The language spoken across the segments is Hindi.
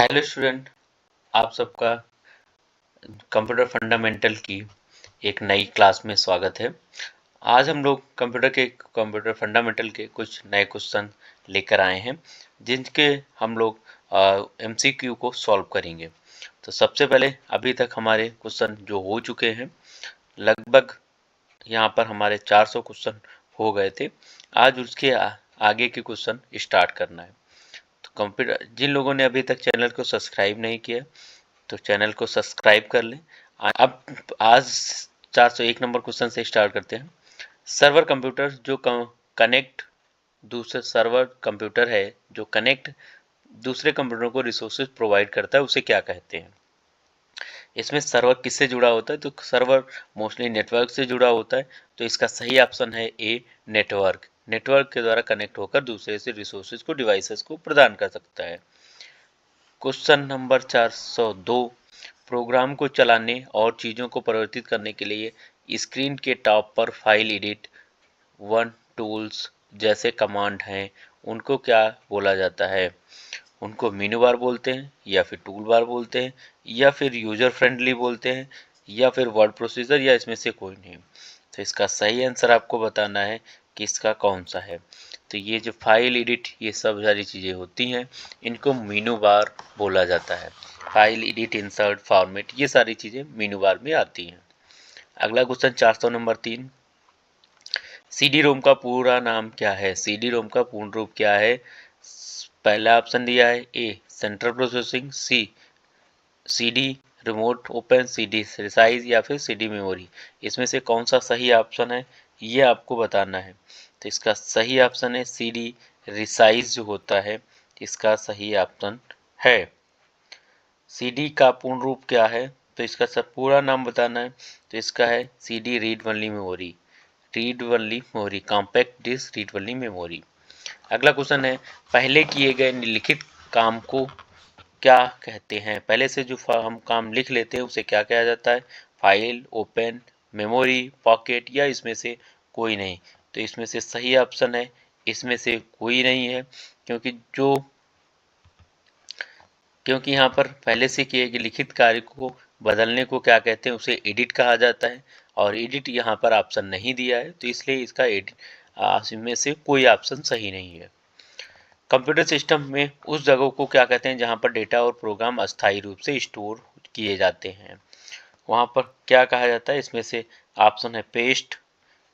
हेलो स्टूडेंट, आप सबका कंप्यूटर फंडामेंटल की एक नई क्लास में स्वागत है। आज हम लोग कंप्यूटर फंडामेंटल के कुछ नए क्वेश्चन लेकर आए हैं जिनके हम लोग एमसीक्यू को सॉल्व करेंगे। तो सबसे पहले अभी तक हमारे क्वेश्चन जो हो चुके हैं लगभग यहाँ पर हमारे 400 क्वेश्चन हो गए थे। आज उसके आगे के क्वेश्चन स्टार्ट करना है। तो कंप्यूटर जिन लोगों ने अभी तक चैनल को सब्सक्राइब नहीं किया तो चैनल को सब्सक्राइब कर लें। अब आज 401 नंबर क्वेश्चन से स्टार्ट करते हैं। सर्वर कंप्यूटर जो कनेक्ट दूसरे सर्वर कंप्यूटर है जो कनेक्ट दूसरे कंप्यूटरों को रिसोर्सेज प्रोवाइड करता है उसे क्या कहते हैं। इसमें सर्वर किससे जुड़ा होता है तो सर्वर मोस्टली नेटवर्क से जुड़ा होता है। तो इसका सही ऑप्शन है ए, नेटवर्क। नेटवर्क के द्वारा कनेक्ट होकर दूसरे से रिसोर्सेज को डिवाइसेस को प्रदान कर सकता है। क्वेश्चन नंबर 402, प्रोग्राम को चलाने और चीज़ों को परिवर्तित करने के लिए स्क्रीन के टॉप पर फाइल एडिट वन टूल्स जैसे कमांड हैं उनको क्या बोला जाता है। उनको मेनू बार बोलते हैं या फिर टूल बार बोलते हैं या फिर यूजर फ्रेंडली बोलते हैं या फिर वर्ड प्रोसीजर या इसमें से कोई नहीं। तो इसका सही आंसर आपको बताना है कि इसका कौन सा है। तो ये जो फाइल एडिट ये सब सारी चीज़ें होती हैं इनको मेनू बार बोला जाता है। फाइल एडिट, इंसर्ट, फॉर्मेट ये सारी चीज़ें मेनू बार में आती हैं। अगला क्वेश्चन 400 नंबर 3, सीडी रोम का पूरा नाम क्या है। सीडी रोम का पूर्ण रूप क्या है। पहला ऑप्शन दिया है A central processing, C CD remote open, CD resize या फिर सीडी मेमोरी। इसमें से कौन सा सही ऑप्शन है ये आपको बताना है। तो इसका सही ऑप्शन है सीडी रिसाइज जो होता है इसका सही ऑप्शन है। सीडी का पूर्ण रूप क्या है तो इसका सब पूरा नाम बताना है। तो इसका है CD read only memory, read only memory, compact disc read only memory. अगला क्वेश्चन है पहले किए गए निम्नलिखित काम को क्या कहते हैं। पहले से जो हम काम लिख लेते हैं उसे क्या कहा जाता है। फाइल, ओपन, मेमोरी, पॉकेट या इसमें से कोई नहीं। तो इसमें से सही ऑप्शन है इसमें से कोई नहीं है क्योंकि यहाँ पर पहले से किए गए लिखित कार्य को बदलने को क्या कहते हैं उसे एडिट कहा जाता है और एडिट यहाँ पर ऑप्शन नहीं दिया है तो इसलिए इसका एडिट इसमें से कोई ऑप्शन सही नहीं है। कंप्यूटर सिस्टम में उस जगह को क्या कहते हैं जहाँ पर डेटा और प्रोग्राम अस्थायी रूप से स्टोर किए जाते हैं। वहाँ पर क्या कहा जाता है। इसमें से ऑप्शन है पेस्ट,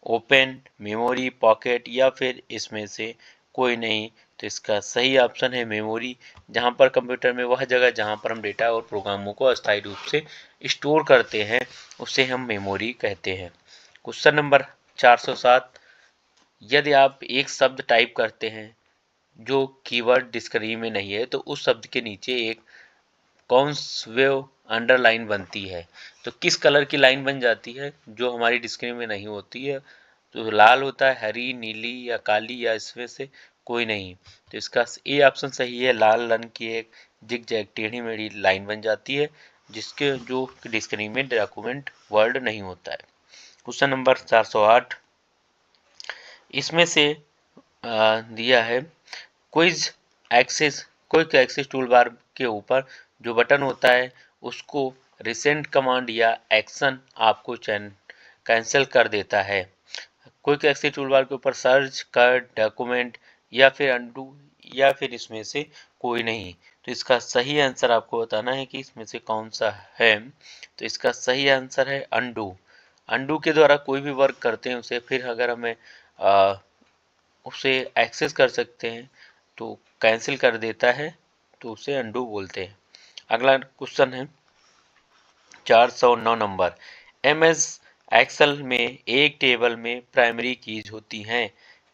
ओपन, मेमोरी, पॉकेट या फिर इसमें से कोई नहीं। तो इसका सही ऑप्शन है मेमोरी। जहाँ पर कंप्यूटर में वह जगह जहाँ पर हम डेटा और प्रोग्रामों को अस्थायी रूप से स्टोर करते हैं उसे हम मेमोरी कहते हैं। क्वेश्चन नंबर 407, यदि आप एक शब्द टाइप करते हैं जो कीवर्ड डिक्शनरी में नहीं है तो उस शब्द के नीचे एक कॉन्सवेव अंडरलाइन बनती है तो किस कलर की लाइन बन जाती है जो हमारी डिक्शनरी में नहीं होती है। तो लाल होता है, हरी, नीली या काली या इसमें से कोई नहीं। तो इसका ए ऑप्शन सही है। लाल रंग की एक जिग जैग टेढ़ी मेढ़ी लाइन बन जाती है जिसके जो डिक्शनरी में डॉक्यूमेंट वर्ड नहीं होता है। क्वेश्चन नंबर 408, इसमें से दिया है क्विक एक्सेस टूल बार के ऊपर जो बटन होता है उसको रिसेंट कमांड या एक्शन आपको कैंसिल कर देता है। क्विक एक्सेस टूल बार के ऊपर सर्च कर, डॉक्यूमेंट या फिर अनडू या फिर इसमें से कोई नहीं। तो इसका सही आंसर आपको बताना है कि इसमें से कौन सा है। तो इसका सही आंसर है अनडू। अनडू के द्वारा कोई भी वर्क करते हैं उसे फिर अगर हमें उसे एक्सेस कर सकते हैं तो कैंसिल कर देता है तो उसे अनडू बोलते हैं। अगला क्वेश्चन है 409 नंबर, एमएस एक्सेल में एक टेबल में प्राइमरी कीज होती हैं।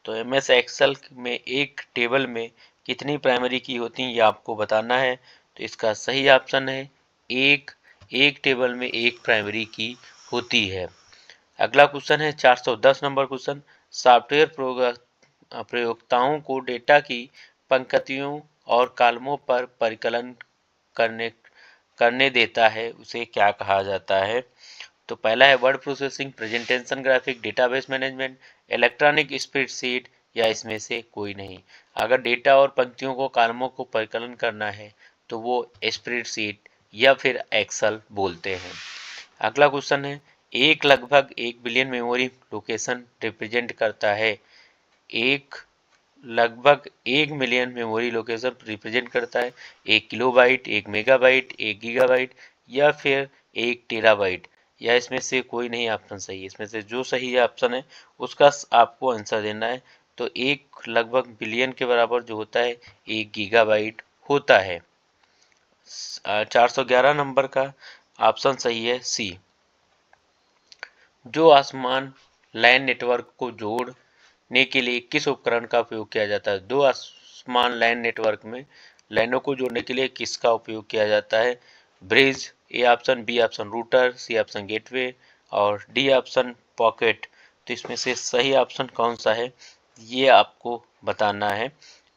तो एमएस एक्सेल में एक टेबल में कितनी प्राइमरी की होती हैं ये आपको बताना है। तो इसका सही ऑप्शन है एक टेबल में एक प्राइमरी की होती है। अगला क्वेश्चन है 410 नंबर क्वेश्चन, सॉफ्टवेयर प्रयोक्ताओं को डेटा की पंक्तियों और कॉलमों पर परिकलन करने करने देता है उसे क्या कहा जाता है। तो पहला है word processing, presentation graphic, database management, electronic spreadsheet या इसमें से कोई नहीं। अगर डेटा और पंक्तियों को कॉलमों को परिकलन करना है तो वो स्प्रेडशीट या फिर एक्सेल बोलते हैं। अगला क्वेश्चन है, एक लगभग 1 बिलियन मेमोरी लोकेशन रिप्रेजेंट करता है। एक लगभग 1 मिलियन मेमोरी लोकेशन रिप्रेजेंट करता है। 1 किलोबाइट, 1 मेगाबाइट, 1 गीगाबाइट या फिर 1 टेराबाइट, या इसमें से कोई नहीं ऑप्शन सही है। इसमें से जो सही है ऑप्शन है उसका आपको आंसर देना है। तो एक लगभग बिलियन के बराबर जो होता है 1 गीगाबाइट होता है। 411 नंबर का ऑप्शन सही है सी। जो आसमान लैन नेटवर्क को जोड़ने के लिए किस उपकरण का उपयोग किया जाता है? दो आसमान लैन नेटवर्क में लाइनों को जोड़ने के लिए किसका उपयोग किया जाता है? Bridge, A option, B option router, C option gateway और डी ऑप्शन पॉकेट। तो इसमें से सही ऑप्शन कौन सा है ये आपको बताना है।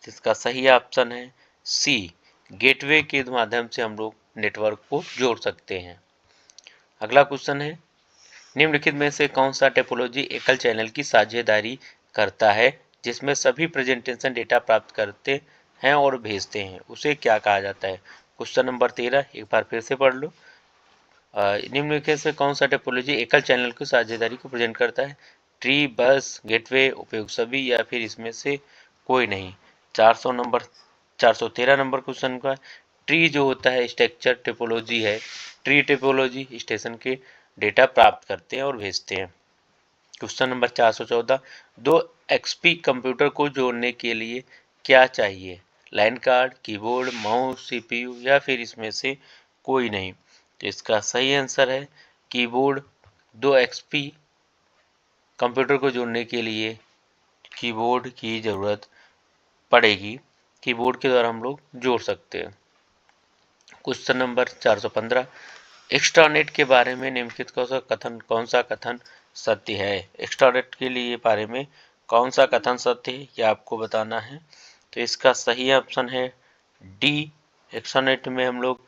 इसका सही ऑप्शन है सी, गेटवे के माध्यम से हम लोग नेटवर्क को जोड़ सकते हैं। अगला क्वेश्चन है, निम्नलिखित में से कौन सा टोपोलॉजी एकल चैनल की साझेदारी करता है जिसमें सभी प्रेजेंटेशन डेटा प्राप्त करते हैं और भेजते हैं, उसे क्या कहा जाता है? क्वेश्चन नंबर 13 एक बार फिर से पढ़ लो। निम्नलिखित से कौन सा टोपोलॉजी एकल चैनल की साझेदारी को प्रेजेंट करता है? ट्री, बस, गेटवे, उपयोग सभी या फिर इसमें से कोई नहीं। 413 नंबर क्वेश्चन का, ट्री जो होता है स्ट्रक्चर टोपोलॉजी है। ट्री टोपोलॉजी स्टेशन के डेटा प्राप्त करते हैं और भेजते हैं। क्वेश्चन नंबर 414, दो एक्सपी कंप्यूटर को जोड़ने के लिए क्या चाहिए? Line card, keyboard, mouse, CPU या फिर इसमें से कोई नहीं। तो इसका सही आंसर है कीबोर्ड। दो एक्सपी कंप्यूटर को जोड़ने के लिए कीबोर्ड की ज़रूरत पड़ेगी। कीबोर्ड के द्वारा हम लोग जोड़ सकते हैं। क्वेश्चन नंबर 415, एक्स्ट्रानेट के बारे में निम्नलिखित कौन सा कथन सत्य है? एक्स्ट्रानेट के लिए बारे में कौन सा कथन सत्य है ये आपको बताना है। तो इसका सही ऑप्शन है डी, एक्स्ट्रानेट में हम लोग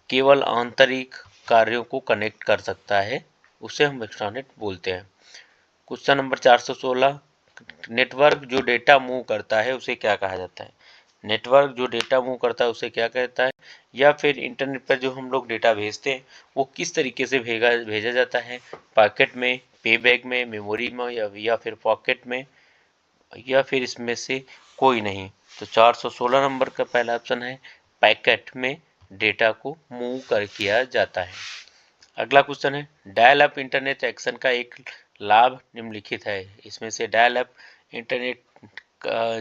केवल आंतरिक कार्यों को कनेक्ट कर सकता है, उसे हम एक्स्ट्रानेट बोलते हैं। क्वेश्चन नंबर 416, नेटवर्क जो डेटा मूव करता है उसे क्या कहा जाता है? नेटवर्क जो डेटा मूव करता है उसे क्या कहता है? या फिर इंटरनेट पर जो हम लोग डेटा भेजते हैं वो किस तरीके से भेजा जाता है? पैकेट में, पे बैग में, मेमोरी में या फिर पॉकेट में या फिर इसमें से कोई नहीं। तो 416 नंबर का पहला ऑप्शन है पैकेट में डेटा को मूव कर किया जाता है। अगला क्वेश्चन है, डायल अप इंटरनेट एक्शन का एक लाभ निम्नलिखित है। इसमें से डायल अप इंटरनेट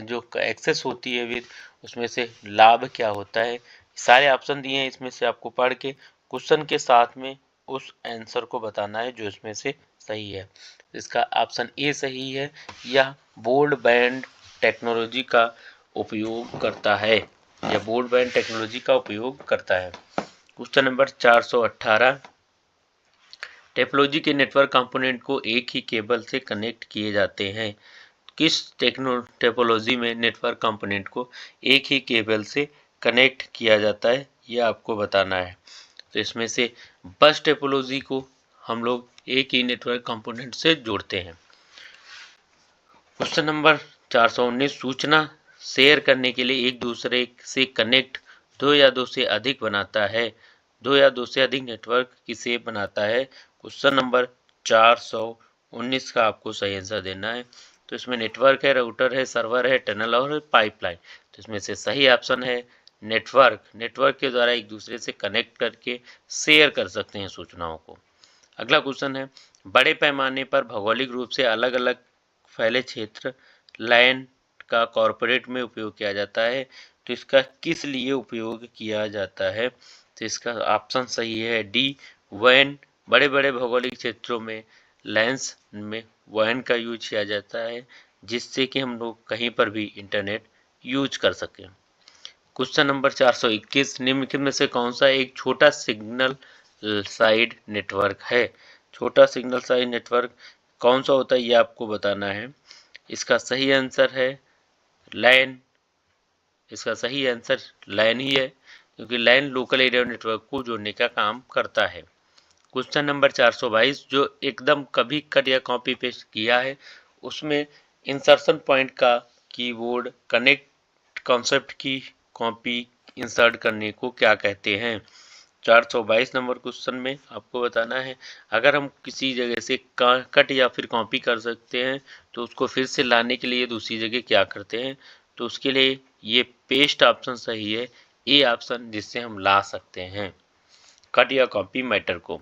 जो एक्सेस होती है विद, उसमें से लाभ क्या होता है? सारे ऑप्शन दिए हैं, इसमें से आपको पढ़ के क्वेश्चन के साथ में उस आंसर को बताना है जो इसमें से सही है। इसका ऑप्शन ए सही है, यह बोल्ड बैंड टेक्नोलॉजी का उपयोग करता है। यह बोल्ड बैंड टेक्नोलॉजी का उपयोग करता है। क्वेश्चन नंबर 418, टोपोलॉजी के नेटवर्क कंपोनेंट को एक ही केबल से कनेक्ट किए जाते हैं। किस टोपोलॉजी में नेटवर्क कंपोनेंट को एक ही केबल से कनेक्ट किया जाता है यह आपको बताना है। तो इसमें से बस टोपोलॉजी को हम लोग एक ही नेटवर्क कंपोनेंट से जोड़ते हैं। क्वेश्चन नंबर 419, सूचना शेयर करने के लिए एक दूसरे से कनेक्ट दो या दो से अधिक बनाता है। दो या दो से अधिक नेटवर्क किसे बनाता है? क्वेश्चन नंबर 419 का आपको सही आंसर देना है। तो इसमें नेटवर्क है, राउटर है, सर्वर है, टनल और पाइपलाइन। तो इसमें से सही ऑप्शन है नेटवर्क। नेटवर्क के द्वारा एक दूसरे से कनेक्ट करके शेयर कर सकते हैं सूचनाओं को। अगला क्वेश्चन है, बड़े पैमाने पर भौगोलिक रूप से अलग अलग फैले क्षेत्र लैन का कॉरपोरेट में उपयोग किया जाता है। तो इसका किस लिए उपयोग किया जाता है? तो इसका ऑप्शन सही है डी, वैन। बड़े बड़े भौगोलिक क्षेत्रों में लैंस में वैन का यूज किया जाता है जिससे कि हम लोग कहीं पर भी इंटरनेट यूज कर सकें। क्वेश्चन नंबर 421, निम्नलिखित में से कौन सा एक छोटा सिग्नल साइड नेटवर्क है? छोटा सिग्नल साइड नेटवर्क कौन सा होता है ये आपको बताना है। इसका सही आंसर है लैन। इसका सही आंसर लैन ही है क्योंकि लैन लोकल एरिया नेटवर्क को जोड़ने का काम करता है। क्वेश्चन नंबर 422, जो एकदम कभी कट या कॉपी पेस्ट किया है उसमें इंसर्शन पॉइंट का कीबोर्ड कनेक्ट कॉन्सेप्ट की कॉपी इंसर्ट करने को क्या कहते हैं। 422 नंबर क्वेश्चन में आपको बताना है, अगर हम किसी जगह से कट या फिर कॉपी कर सकते हैं तो उसको फिर से लाने के लिए दूसरी जगह क्या करते हैं। तो उसके लिए ये पेस्ट ऑप्शन सही है, ए ऑप्शन, जिससे हम ला सकते हैं कट या कॉपी मैटर को।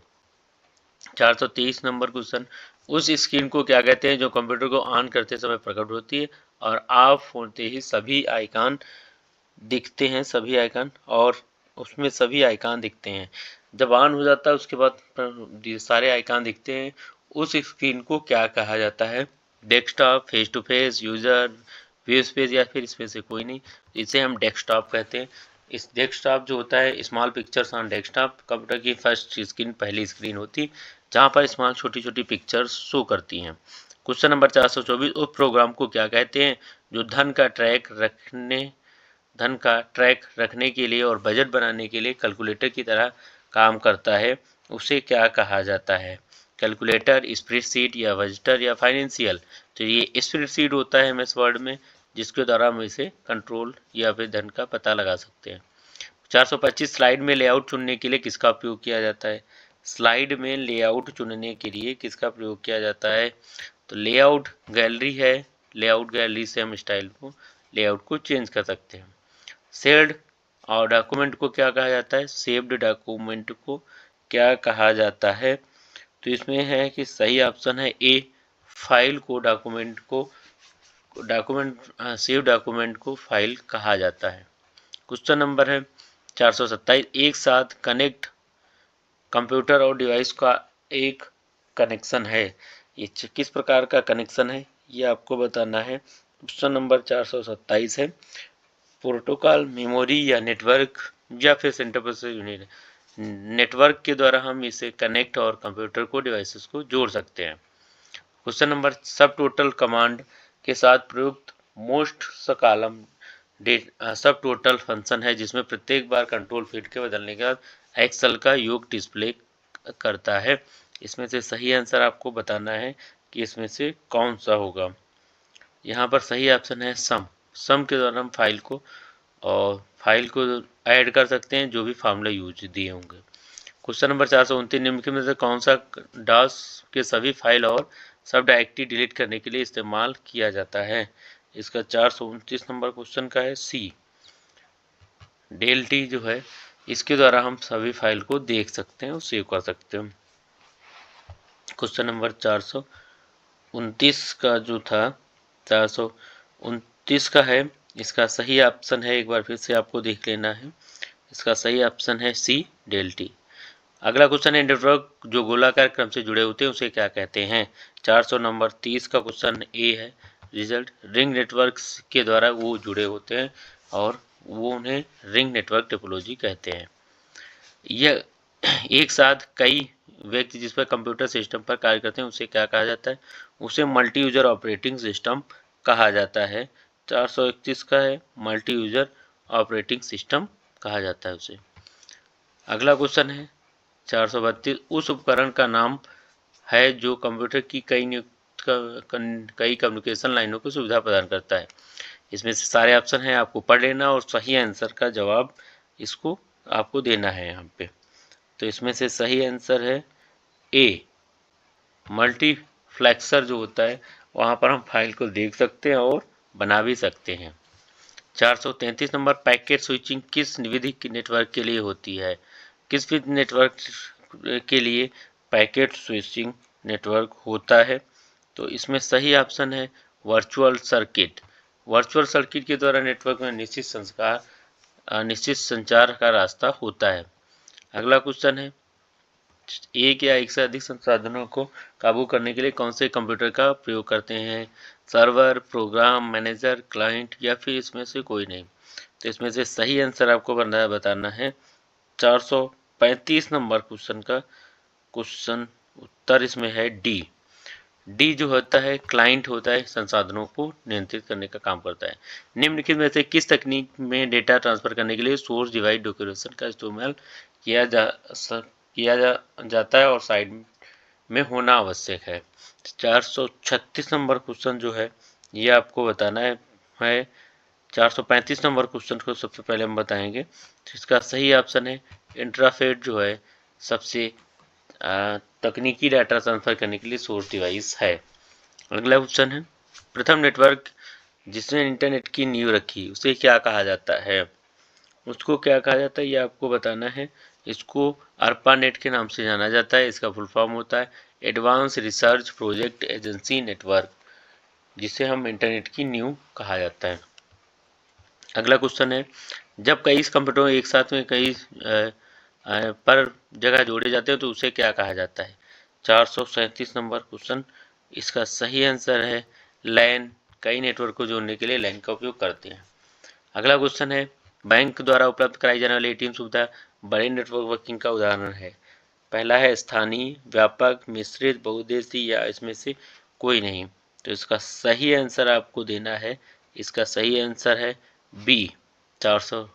423 नंबर क्वेश्चन, उस स्क्रीन को क्या कहते हैं जो कंप्यूटर को ऑन करते समय प्रकट होती है और ऑफ होते ही सभी आइकन दिखते हैं, सभी आइकन, और उसमें सभी आइकन दिखते हैं। जब ऑन हो जाता है उसके बाद सारे आइकन दिखते हैं, उस स्क्रीन को क्या कहा जाता है। Desktop, face to face, user, view space, या फिर इसमें से कोई नहीं, इसे हम डेस्कटॉप कहते हैं। इस डेस्कटॉप जो होता है, small pictures on desktop, computer की फर्स्ट स्क्रीन, पहली स्क्रीन होती जहाँ पर स्मॉल छोटी छोटी पिक्चर्स शो करती हैं। क्वेश्चन नंबर 424, उस प्रोग्राम को क्या कहते हैं जो धन का ट्रैक रखने के लिए और बजट बनाने के लिए कैलकुलेटर की तरह काम करता है, उसे क्या कहा जाता है। कैलकुलेटर, स्प्रेडशीट, या बजटर, या फाइनेंशियल। तो ये स्प्रेडशीट होता है एमएस वर्ड में, जिसके द्वारा हम इसे कंट्रोल या फिर धन का पता लगा सकते हैं। 425, स्लाइड में लेआउट चुनने के लिए किसका उपयोग किया जाता है। स्लाइड में लेआउट चुनने के लिए किसका प्रयोग किया जाता है। तो लेआउट गैलरी है, लेआउट गैलरी से हम स्टाइल को, लेआउट को चेंज कर सकते हैं। शेयर्ड और डॉक्यूमेंट को क्या कहा जाता है, सेव्ड डॉक्यूमेंट को क्या कहा जाता है। तो इसमें है कि सही ऑप्शन है ए, फाइल को सेव डॉक्यूमेंट को फाइल कहा जाता है। क्वेश्चन नंबर है 427, एक साथ कनेक्ट कंप्यूटर और डिवाइस का एक कनेक्शन है, ये किस प्रकार का कनेक्शन है, ये आपको बताना है। क्वेश्चन नंबर 427 है, प्रोटोकॉल, मेमोरी, या नेटवर्क, या फिर सेंट्रल प्रोसेसर यूनिट। नेटवर्क के द्वारा हम इसे कनेक्ट और कंप्यूटर को, डिवाइसेस को जोड़ सकते हैं। क्वेश्चन नंबर, सब टोटल कमांड के साथ प्रयुक्त मोस्ट कॉलम सब टोटल फंक्शन है जिसमें प्रत्येक बार कंट्रोल फील्ड के बदलने के बाद एक्सेल का योग डिस्प्ले करता है। इसमें से सही आंसर आपको बताना है कि इसमें से कौन सा होगा। यहाँ पर सही ऑप्शन है सम। सम के द्वारा हम फाइल को ऐड कर सकते हैं जो भी फार्मूला यूज दिए होंगे। क्वेश्चन नंबर 429, निम्नलिखित में से कौन सा डॉस के सभी फाइल और सब डायरेक्टरी डिलीट करने के लिए इस्तेमाल किया जाता है। इसका 429 नंबर क्वेश्चन का है सी, डेल टी जो है, इसके द्वारा हम सभी फाइल को देख सकते हैं और सेव कर सकते हैं। क्वेश्चन नंबर 429 का जो था, 429 का है, इसका सही ऑप्शन है, एक बार फिर से आपको देख लेना है, इसका सही ऑप्शन है सी, डेल टी। अगला क्वेश्चन है, नेटवर्क जो गोलाकार क्रम से जुड़े होते हैं उसे क्या कहते हैं। 400 नंबर 30 का क्वेश्चन ए है, रिजल्ट, रिंग नेटवर्क के द्वारा वो जुड़े होते हैं और वो उन्हें रिंग नेटवर्क टोपोलॉजी कहते हैं। यह एक साथ कई व्यक्ति जिस पर कंप्यूटर सिस्टम पर कार्य करते हैं उसे क्या कहा जाता है, उसे मल्टी यूजर ऑपरेटिंग सिस्टम कहा जाता है। 431 का है, मल्टी यूजर ऑपरेटिंग सिस्टम कहा जाता है उसे। अगला क्वेश्चन है 432, उस उपकरण का नाम है जो कंप्यूटर की कई कम्युनिकेशन लाइनों को सुविधा प्रदान करता है। इसमें से सारे ऑप्शन हैं, आपको पढ़ लेना और सही आंसर का जवाब इसको आपको देना है यहाँ पे। तो इसमें से सही आंसर है ए, मल्टीप्लेक्सर जो होता है, वहाँ पर हम फाइल को देख सकते हैं और बना भी सकते हैं। 433 नंबर, पैकेट स्विचिंग किस विधि की नेटवर्क के लिए होती है। किस विधि नेटवर्क के लिए पैकेट स्विचिंग नेटवर्क होता है। तो इसमें सही ऑप्शन है वर्चुअल सर्किट। वर्चुअल सर्किट के द्वारा नेटवर्क में निश्चित संचार का रास्ता होता है। अगला क्वेश्चन है, एक या एक से अधिक संसाधनों को काबू करने के लिए कौन से कंप्यूटर का प्रयोग करते हैं। सर्वर, प्रोग्राम मैनेजर, क्लाइंट, या फिर इसमें से कोई नहीं। तो इसमें से सही आंसर आपको बताना है 435 नंबर क्वेश्चन का क्वेश्चन उत्तर इसमें है डी। डी जो होता है क्लाइंट होता है, संसाधनों को नियंत्रित करने का काम करता है। निम्नलिखित में से किस तकनीक में डेटा ट्रांसफर करने के लिए सोर्स डिवाइस डॉक्यूमेंटेशन का इस्तेमाल किया जाता है और साइड में होना आवश्यक है। 436 नंबर क्वेश्चन जो है ये आपको बताना है 435 नंबर क्वेश्चन को सबसे पहले हम बताएंगे। इसका सही ऑप्शन है इंट्राफेट जो है सबसे तकनीकी डाटा ट्रांसफर करने के लिए सोर्स डिवाइस है। अगला क्वेश्चन है प्रथम नेटवर्क जिसने इंटरनेट की नींव रखी उसे क्या कहा जाता है? उसको क्या कहा जाता है ये आपको बताना है। इसको ARPANET के नाम से जाना जाता है। इसका फुल फॉर्म होता है advance research project agency network, जिसे हम इंटरनेट की नींव कहा जाता है। अगला क्वेश्चन है जब कई कंप्यूटर एक साथ में कई पर जगह जोड़े जाते हैं तो उसे क्या कहा जाता है? 437 नंबर क्वेश्चन। इसका सही आंसर है लैन। कई नेटवर्क को जोड़ने के लिए लैन का उपयोग करते हैं। अगला क्वेश्चन है बैंक द्वारा उपलब्ध कराई जाने वाली एटीएम सुविधा बड़े नेटवर्क वर्किंग का उदाहरण है। पहला है स्थानीय, व्यापक, मिश्रित, बहुउद्देशीय या इसमें से कोई नहीं। तो इसका सही आंसर आपको देना है। इसका सही आंसर है बी 400।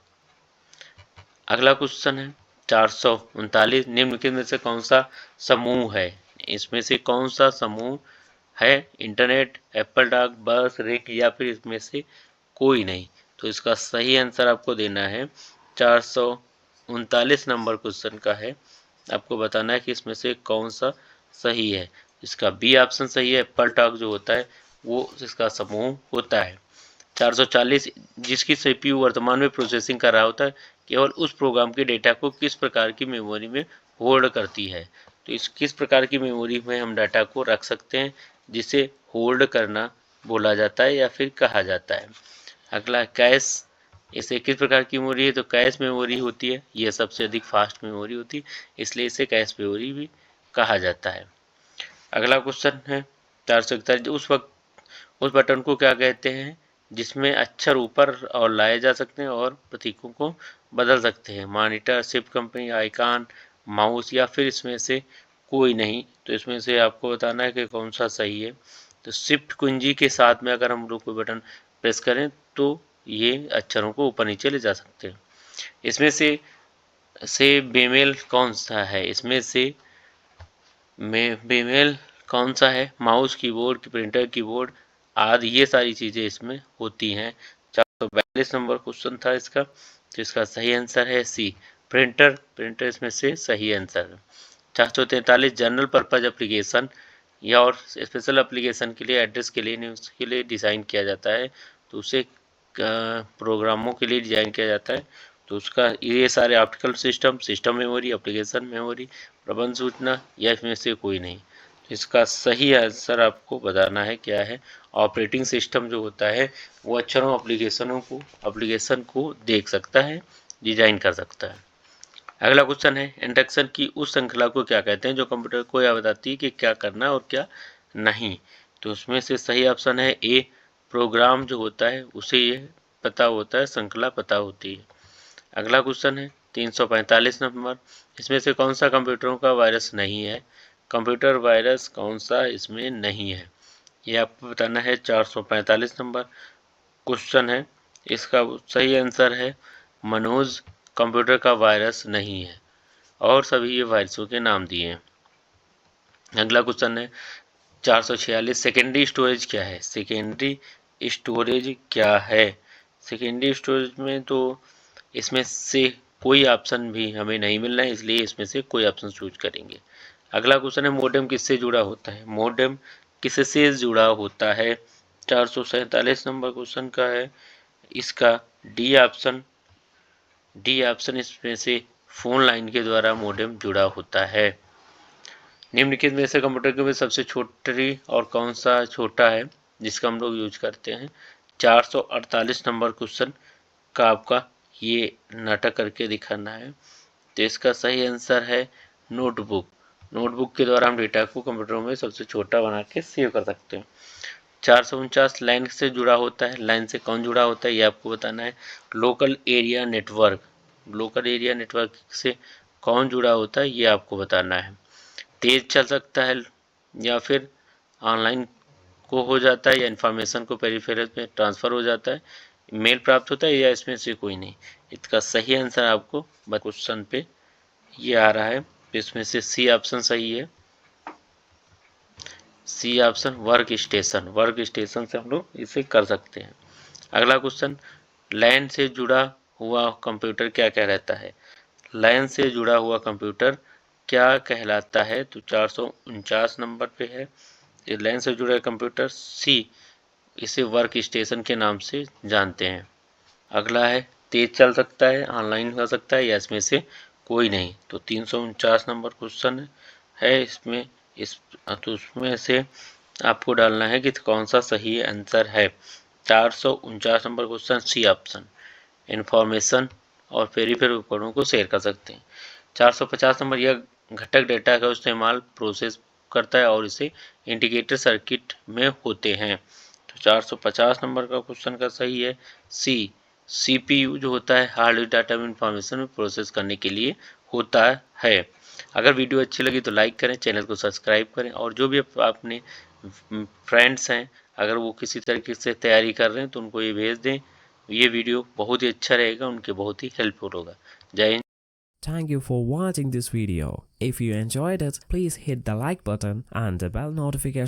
अगला क्वेश्चन है 439 निम्नलिखित में से कौन सा समूह है? इसमें से कौन सा समूह है? इंटरनेट, एप्पल डाक, बस, रिंग या फिर इसमें से कोई नहीं। तो इसका सही आंसर आपको देना है 439 नंबर क्वेश्चन का है। आपको बताना है कि इसमें से कौन सा सही है। इसका बी ऑप्शन सही है। एप्पल टॉक जो होता है वो इसका समूह होता है। 440 जिसकी सीपीयू वर्तमान में प्रोसेसिंग कर रहा होता है केवल उस प्रोग्राम के डेटा को किस प्रकार की मेमोरी में होल्ड करती है। तो इस किस प्रकार की मेमोरी में हम डाटा को रख सकते हैं जिसे होल्ड करना बोला जाता है या फिर कहा जाता है। अगला कैश, इसे किस प्रकार की मेमोरी है? तो कैश मेमोरी होती है। यह सबसे अधिक फास्ट मेमोरी होती है, इसलिए इसे कैश मेमोरी भी कहा जाता है। अगला क्वेश्चन है 441 उस बटन को क्या कहते हैं जिसमें अक्षर ऊपर और लाए जा सकते हैं और प्रतीकों को बदल सकते हैं? Monitor, shift company, icon, mouse या फिर इसमें से कोई नहीं। तो इसमें से आपको बताना है कि कौन सा सही है। तो शिफ्ट कुंजी के साथ में अगर हम लोग कोई बटन प्रेस करें तो ये अक्षरों को ऊपर नीचे ले जा सकते हैं। इसमें से बेमेल कौन सा है? इसमें से बेमेल कौन सा है? माउस, कीबोर्ड, प्रिंटर कीबोर्ड आदि ये सारी चीज़ें इसमें होती हैं। 442 नंबर क्वेश्चन था इसका। तो इसका सही आंसर है सी प्रिंटर। प्रिंटर इसमें से सही आंसर है। 443 जनरल पर्पज एप्लीकेशन या और स्पेशल एप्लीकेशन के लिए एड्रेस के लिए न्यूज़ के लिए डिज़ाइन किया जाता है। तो उसे प्रोग्रामों के लिए डिज़ाइन किया जाता है। तो उसका ये सारे optical system, system memory, application memory, प्रबंध सूचना या इसमें से कोई नहीं। तो इसका सही आंसर आपको बताना है क्या है। ऑपरेटिंग सिस्टम जो होता है वो अक्षरों एप्लीकेशन को देख सकता है, डिजाइन कर सकता है। अगला क्वेश्चन है इंस्ट्रक्शन की उस श्रृंखला को क्या कहते हैं जो कंप्यूटर को यह बताती है कि क्या करना है और क्या नहीं। तो उसमें से सही ऑप्शन है ए प्रोग्राम जो होता है उसे ये पता होता है, श्रृंखला पता होती है। अगला क्वेश्चन है 345 नंबर। इसमें से कौन सा कंप्यूटरों का वायरस नहीं है? कंप्यूटर वायरस कौन सा इसमें नहीं है ये आपको बताना है। 445 नंबर क्वेश्चन है। इसका सही आंसर है मनोज। कंप्यूटर का वायरस नहीं है और सभी ये वायरसों के नाम दिए हैं। अगला क्वेश्चन है 446 सेकेंडरी स्टोरेज क्या है? सेकेंडरी स्टोरेज क्या है? सेकेंडरी स्टोरेज में तो इसमें से कोई ऑप्शन भी हमें नहीं मिल रहा है, इसलिए इसमें से कोई ऑप्शन चूज करेंगे। अगला क्वेश्चन है मोडेम किससे जुड़ा होता है? मोडेम किससे जुड़ा होता है? 447 नंबर क्वेश्चन का है। इसका डी ऑप्शन इसमें से फोन लाइन के द्वारा मोडेम जुड़ा होता है। निम्नलिखित में से कंप्यूटर के में सबसे छोटी और कौन सा छोटा है जिसका हम लोग यूज करते हैं? 448 नंबर क्वेश्चन का आपका ये नाटक करके दिखाना है। तो इसका सही आंसर है नोटबुक। नोटबुक के द्वारा हम डेटा को कंप्यूटरों में सबसे छोटा बना के सेव कर सकते हैं। 449 लाइन से जुड़ा होता है। लाइन से कौन जुड़ा होता है ये आपको बताना है। Local area network. Local area network से कौन जुड़ा होता है ये आपको बताना है। तेज चल सकता है या फिर ऑनलाइन को हो जाता है या इन्फॉर्मेशन को पेरिफेरल में ट्रांसफ़र हो जाता है, मेल प्राप्त होता है या इसमें से कोई नहीं। इसका सही आंसर आपको क्वेश्चन पे ये आ रहा है। इसमें से सी ऑप्शन सही है। C option work station. Work station से हम लोग इसे कर सकते हैं। अगला क्वेश्चन लैन से जुड़ा हुआ कंप्यूटर क्या कहलाता है? लैन से जुड़ा हुआ कंप्यूटर क्या कहलाता है? तो 449 नंबर पे है ये लैन से जुड़ा कंप्यूटर। सी, इसे वर्क स्टेशन के नाम से जानते हैं। अगला है तेज चल सकता है, ऑनलाइन हो सकता है या इसमें से कोई नहीं। तो 349 नंबर क्वेश्चन है इसमें। इस तो उसमें से आपको डालना है कि कौन सा सही आंसर है। 449 number question C option, information और पेरीफेरल उपकरणों को शेयर कर सकते हैं। 450 नंबर, यह घटक डेटा का इस्तेमाल प्रोसेस करता है और इसे इंडिकेटर सर्किट में होते हैं। तो 450 नंबर का क्वेश्चन का सही है सी, सीपीयू जो होता है हार्डवेयर डाटा में इंफॉर्मेशन में प्रोसेस करने के लिए होता है। अगर वीडियो अच्छी लगी तो लाइक करें, चैनल को सब्सक्राइब करें और जो भी अपने फ्रेंड्स हैं अगर वो किसी तरीके से तैयारी कर रहे हैं तो उनको ये भेज दें। ये वीडियो बहुत ही अच्छा रहेगा, उनके बहुत ही हेल्पफुल होगा। जय Hind. Thank you for watching this video. If you enjoyed it, please hit the like button and the bell notification